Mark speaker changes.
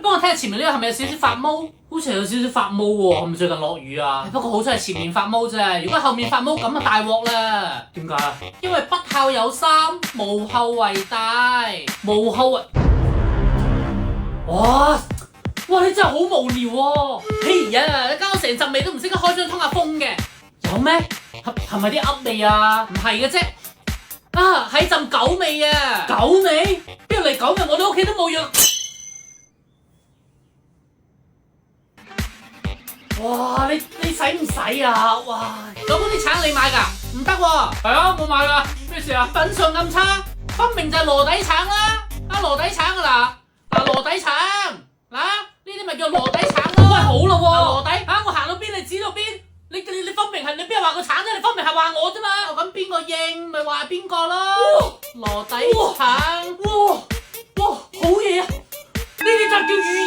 Speaker 1: 幫我睇下前面呢個係咪有少少發毛？好似有少少發毛喎，係咪最近落雨啊？不過好彩係前面發毛啫，如果後面發毛咁啊大鑊啦！點解啊？因為不孝有三，無後為大，無後為……哇！你真係好無聊喎！哎呀，你搞到成陣味都唔識得開窗通下風嘅，有咩？係咪啲噏味啊？唔係嘅啫，啊係陣狗味啊！狗味？邊度嚟狗味？我哋屋企都冇養。哇！你使唔使啊？哇！嗰啲橙你買㗎？唔得喎！係啊，我買㗎。咩事啊？品相咁差，分明就係羅底橙啦！羅底橙啊嗱，羅底橙嗱，呢啲咪叫羅底橙咯。喂，好啦喎，羅底我行到邊你指到邊？你分明係你邊係話個橙啫？你分明係話我啫嘛？咁邊個應咪話邊個咯？羅底橙，哇，好嘢啊！呢啲就叫預